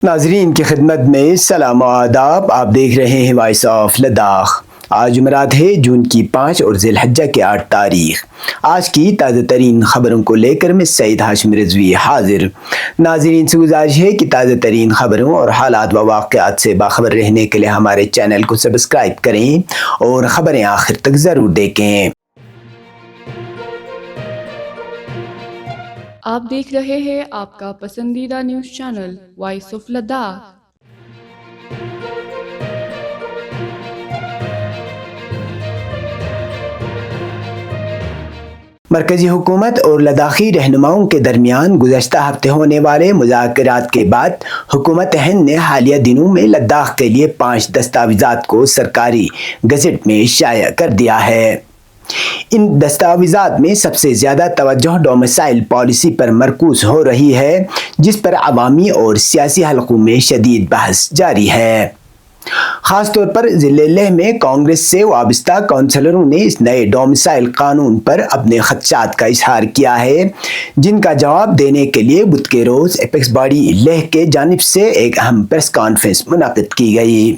ناظرین کی خدمت میں سلام و آداب۔ آپ دیکھ رہے ہیں وائس آف لداخ۔ آج جمعرات ہے جون کی 5 اور ذی الحجہ کی 8 تاریخ۔ آج کی تازہ ترین خبروں کو لے کر میں سعید ہاشم رضوی حاضر۔ ناظرین سے گزارش ہے کہ تازہ ترین خبروں اور حالات و واقعات سے باخبر رہنے کے لیے ہمارے چینل کو سبسکرائب کریں اور خبریں آخر تک ضرور دیکھیں۔ آپ دیکھ رہے ہیں آپ کا پسندیدہ news channel Voice of Ladakh. مرکزی حکومت اور لداخی رہنماؤں کے درمیان گزشتہ ہفتے ہونے والے مذاکرات کے بعد حکومت ہند نے حالیہ دنوں میں لداخ کے لیے 5 دستاویزات کو سرکاری گزٹ میں شائع کر دیا ہے۔ ان دستاویزات میں سب سے زیادہ توجہ ڈومیسائل پالیسی پر مرکوز ہو رہی ہے، جس پر عوامی اور سیاسی حلقوں میں شدید بحث جاری ہے۔ خاص طور پر ضلع لیہ میں کانگریس سے وابستہ کونسلروں نے اس نئے ڈومیسائل قانون پر اپنے خدشات کا اظہار کیا ہے، جن کا جواب دینے کے لیے بدھ کے روز ایپیکس باڈی لیہ کے جانب سے ایک اہم پریس کانفرنس منعقد کی گئی۔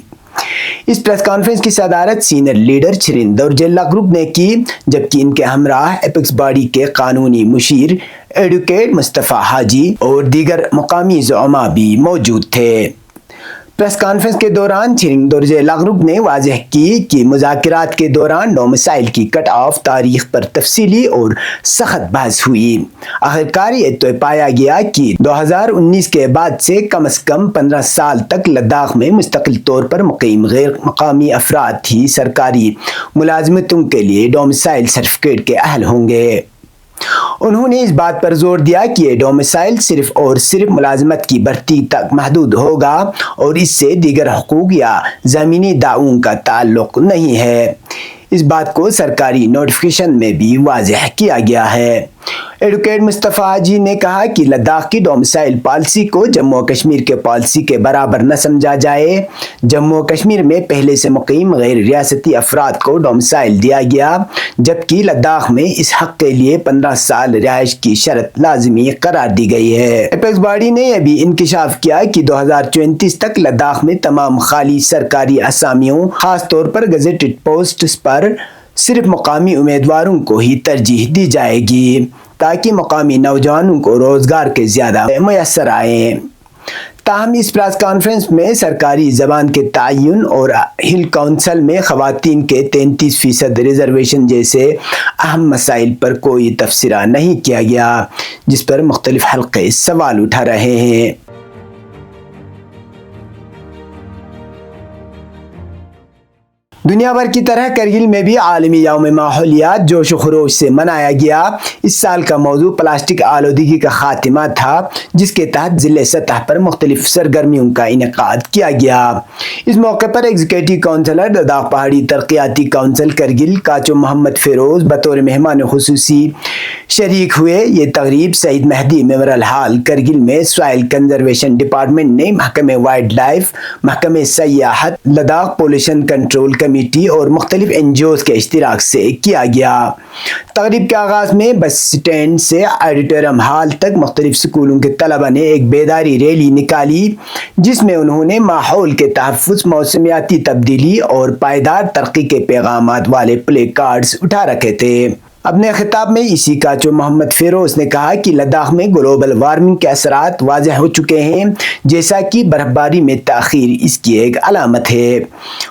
اس پریس کانفرنس کی صدارت سینئر لیڈر چھرین دورجے لاگروپ نے کی، جبکہ ان کے ہمراہ ایپیکس باڈی کے قانونی مشیر ایڈوکیٹ مصطفیٰ حاجی اور دیگر مقامی زعماء بھی موجود تھے۔ پریس کانفرنس کے دوران چھرین دورجے لاگروپ نے واضح کی کہ مذاکرات کے دوران ڈومیسائل کی کٹ آف تاریخ پر تفصیلی اور سخت بحث ہوئی۔ آخرکار یہ طے پایا گیا کہ 2019 کے بعد سے کم از کم 15 سال تک لداخ میں مستقل طور پر مقیم غیر مقامی افراد ہی سرکاری ملازمتوں کے لیے ڈومیسائل سرٹیفکیٹ کے اہل ہوں گے۔ انہوں نے اس بات پر زور دیا کہ یہ ڈومیسائل صرف اور صرف ملازمت کی بھرتی تک محدود ہوگا اور اس سے دیگر حقوق یا زمینی دعووں کا تعلق نہیں ہے۔ اس بات کو سرکاری نوٹیفیکیشن میں بھی واضح کیا گیا ہے۔ ایڈوکیٹ مصطفیٰ حاجی نے کہا کہ لداخ کی ڈومیسائل پالیسی کو جموں و کشمیر کے پالیسی کے برابر نہ سمجھا جائے۔ جموں و کشمیر میں پہلے سے مقیم غیر ریاستی افراد کو ڈومیسائل دیا گیا، جبکہ لداخ میں اس حق کے لیے 15 سال رہائش کی شرط لازمی قرار دی گئی ہے۔ ایپیکس باڈی نے یہ بھی انکشاف کیا کہ 2034 تک لداخ میں تمام خالی سرکاری اسامیوں، خاص طور پر گزٹڈ پوسٹس پر صرف مقامی امیدواروں کو ہی ترجیح دی جائے گی، تاکہ مقامی نوجوانوں کو روزگار کے زیادہ میسر آئیں۔ تاہم اس پریس کانفرنس میں سرکاری زبان کے تعین اور ہل کونسل میں خواتین کے 33% ریزرویشن جیسے اہم مسائل پر کوئی تبصرہ نہیں کیا گیا، جس پر مختلف حلقے سوال اٹھا رہے ہیں۔ دنیا بھر کی طرح کرگل میں بھی عالمی یوم ماحولیات جوش و خروش سے منایا گیا۔ اس سال کا موضوع پلاسٹک آلودگی کا خاتمہ تھا، جس کے تحت ضلع سطح پر مختلف سرگرمیوں کا انعقاد کیا گیا۔ اس موقع پر ایگزیکٹو کونسلر لداخ پہاڑی ترقیاتی کونسل کرگل کاچو محمد فیروز بطور مہمان خصوصی شریک ہوئے۔ یہ تقریب سعید مہدی میموریل ہال کرگل میں سوائل کنزرویشن ڈپارٹمنٹ نے محکمہ وائلڈ لائف، محکمہ سیاحت، لداخ پولوشن کنٹرول کمیٹی اور مختلف NGOs کے اشتراک سے کیا گیا۔ تقریب کے آغاز میں بس سٹینڈ سے آڈیٹوریم ہال تک مختلف سکولوں کے طلبہ نے ایک بیداری ریلی نکالی، جس میں انہوں نے ماحول کے تحفظ، موسمیاتی تبدیلی اور پائیدار ترقی کے پیغامات والے پلے کارڈز اٹھا رکھے تھے۔ اپنے خطاب میں اسی کاچو محمد فیروز نے کہا کہ لداخ میں گلوبل وارمنگ کے اثرات واضح ہو چکے ہیں، جیسا کہ برف باری میں تاخیر اس کی ایک علامت ہے۔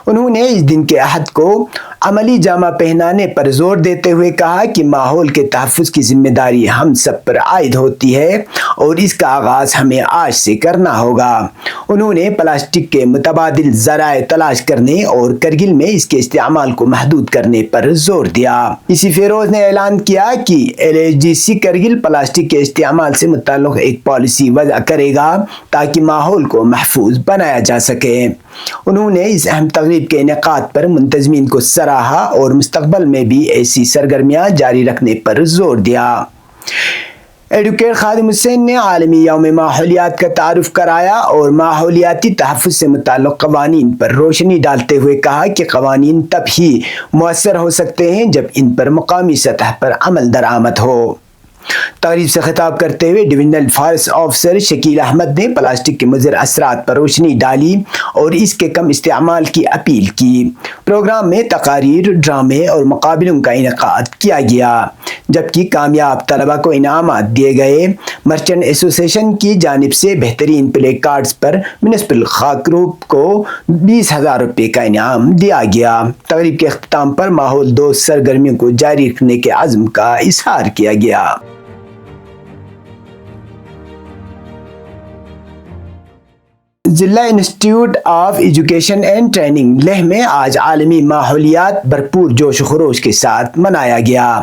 انہوں نے اس دن کے عہد کو عملی جامہ پہنانے پر زور دیتے ہوئے کہا کہ ماحول کے تحفظ کی ذمہ داری ہم سب پر عائد ہوتی ہے اور اس کا آغاز ہمیں آج سے کرنا ہوگا۔ انہوں نے پلاسٹک کے متبادل ذرائع تلاش کرنے اور کرگل میں اس کے استعمال کو محدود کرنے پر زور دیا۔ اسی فیروز نے اعلان کیا کہ LHDC کرگل پلاسٹک کے استعمال سے متعلق ایک پالیسی وضع کرے گا تاکہ ماحول کو محفوظ بنایا جا سکے۔ انہوں نے اس اہم تقریب کے انعقاد پر منتظمین کو سراہا اور مستقبل میں بھی ایسی سرگرمیاں جاری رکھنے پر زور دیا۔ ایڈوکیٹ خادم حسین نے عالمی یوم ماحولیات کا تعارف کرایا اور ماحولیاتی تحفظ سے متعلق قوانین پر روشنی ڈالتے ہوئے کہا کہ قوانین تب ہی مؤثر ہو سکتے ہیں جب ان پر مقامی سطح پر عمل درآمد ہو۔ تقریب سے خطاب کرتے ہوئے divisional forest officer Shakeel Ahmed نے پلاسٹک کے مضر اثرات پر روشنی ڈالی اور اس کے کم استعمال کی اپیل کی۔ پروگرام میں تقاریر، ڈرامے اور مقابلوں کا انعقاد کیا گیا، جبکہ کامیاب طلباء کو انعامات دیے گئے۔ مرچنٹ ایسوسی ایشن کی جانب سے بہترین پلے کارڈز پر میونسپل خاک گروپ کو 20,000 روپے کا انعام دیا گیا۔ تقریب کے اختتام پر ماحول دوست سرگرمیوں کو جاری رکھنے کے عزم کا اظہار کیا گیا۔ ضلع institute of education and training Leh میں آج عالمی ماحولیات بھرپور جوش و خروش کے ساتھ منایا گیا۔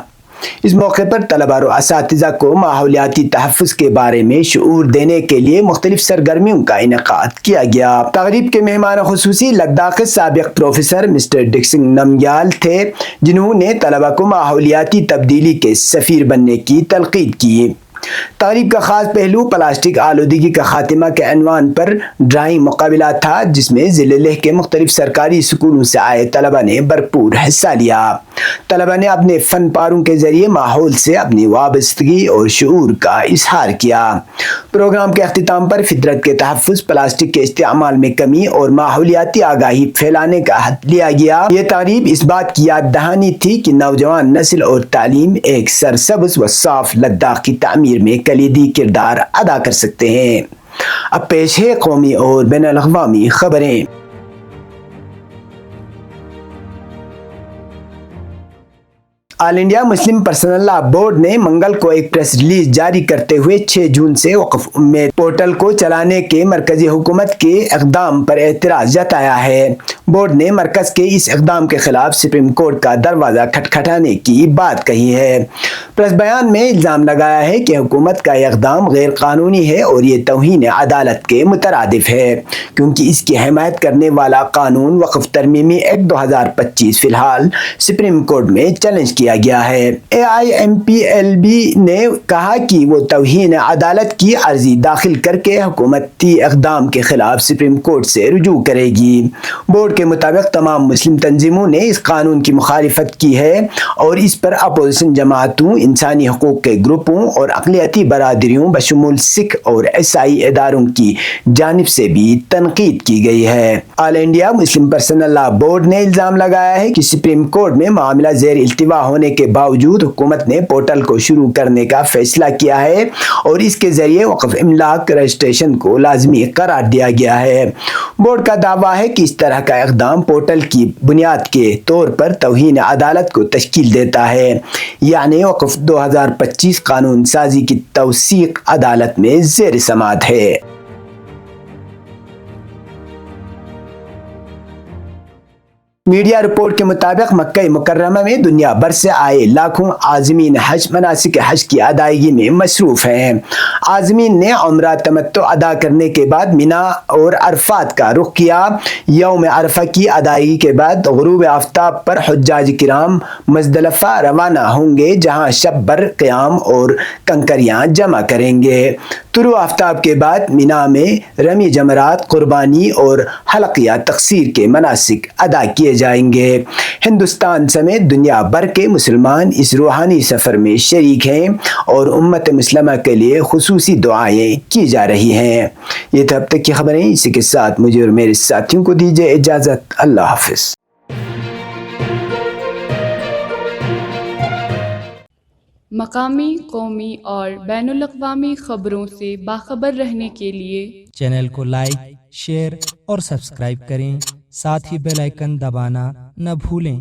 اس موقع پر طلباء اور اساتذہ کو ماحولیاتی تحفظ کے بارے میں شعور دینے کے لیے مختلف سرگرمیوں کا انعقاد کیا گیا۔ تقریب کے مہمان خصوصی لداخ کے سابق پروفیسر مسٹر ڈکسن نمگیال تھے، جنہوں نے طلباء کو ماحولیاتی تبدیلی کے سفیر بننے کی تلقین کی۔ تقریب کا خاص پہلو پلاسٹک آلودگی کا خاتمہ کے عنوان پر ڈرائنگ مقابلہ تھا، جس میں ضلع لیہ کے مختلف سرکاری اسکولوں سے آئے طلباء نے بھرپور حصہ لیا۔ طلباء نے اپنے فن پاروں کے ذریعے ماحول سے اپنی وابستگی اور شعور کا اظہار کیا۔ پروگرام کے اختتام پر فطرت کے تحفظ، پلاسٹک کے استعمال میں کمی اور ماحولیاتی آگاہی پھیلانے کا عہد لیا گیا۔ یہ تقریب اس بات کی یاد دہانی تھی کہ نوجوان نسل اور تعلیم ایک سرسبز و صاف لداخ کی تعمیر میں کلیدی کردار ادا کر سکتے ہیں۔ اب پیش ہے قومی اور بین الاقوامی خبریں۔ All India Muslim Personal Law Board نے منگل کو ایک پریس ریلیز جاری کرتے ہوئے 6 جون سے وقف امید پورٹل کو چلانے کے مرکزی حکومت کے اقدام پر اعتراض جتایا ہے۔ بورڈ نے مرکز کے اس اقدام کے خلاف سپریم کورٹ کا دروازہ کھٹکھٹانے کی بات کہی ہے۔ پریس بیان میں الزام لگایا ہے کہ حکومت کا یہ اقدام غیر قانونی ہے اور یہ توہین عدالت کے مترادف ہے، کیونکہ اس کی حمایت کرنے والا قانون وقف ترمیمی ایکٹ 2025 فی الحال سپریم کورٹ میں چیلنج کیا گیا ہے۔ AIMPLB نے کہا کہ وہ توہین عدالت کی عرضی داخل کر کے حکومتی اقدام کے خلاف سپریم کورٹ سے رجوع کرے گی۔ بورڈ کے مطابق تمام مسلم تنظیموں نے اس قانون کی مخالفت کی ہے اور اس پر اپوزیشن جماعتوں، انسانی حقوق کے گروپوں اور اقلیتی برادریوں بشمول سکھ اور عیسائی اداروں کی جانب سے بھی تنقید کی گئی ہے۔ All India Muslim Personal Law Board نے الزام لگایا ہے کہ سپریم کورٹ میں معاملہ زیر التوا ہونے کے باوجود حکومت نے پورٹل کو شروع کرنے کا فیصلہ کیا ہے اور اس کے ذریعے وقف املاک رجسٹریشن کو لازمی قرار دیا گیا ہے۔ بورڈ کا دعویٰ ہے کہ اس طرح کا اقدام پورٹل کی بنیاد کے طور پر توہین عدالت کو تشکیل دیتا ہے، یعنی وقف 2025 قانون سازی کی توثیق عدالت میں زیر سماعت ہے۔ میڈیا رپورٹ کے مطابق مکہ مکرمہ میں دنیا بھر سے آئے لاکھوں عازمین حج مناسک حج کی ادائیگی میں مصروف ہیں۔ عازمین نے عمرہ تمتع ادا کرنے کے بعد مینا اور عرفات کا رخ کیا۔ یوم عرفہ کی ادائیگی کے بعد غروب آفتاب پر حجاج کرام مزدلفہ روانہ ہوں گے، جہاں شب بھر قیام اور کنکریاں جمع کریں گے۔ طلوع آفتاب کے بعد مینا میں رمی جمرات، قربانی اور حلقیہ تقصیر کے مناسک ادا کیے جائیں گے۔ ہندوستان سمیت دنیا بھر کے مسلمان اس روحانی سفر میں شریک ہیں اور امت مسلمہ کے لیے خصوصی دعائیں کی جا رہی ہیں۔ یہ تھا اب تک کی خبریں، اسی کے ساتھ مجھے اور میرے ساتھیوں کو دیجیے اجازت۔ اللہ حافظ۔ مقامی، قومی اور بین الاقوامی خبروں سے باخبر رہنے کے لیے چینل کو لائک، شیئر اور سبسکرائب کریں، ساتھ ہی بیل آئیکن دبانا نہ بھولیں۔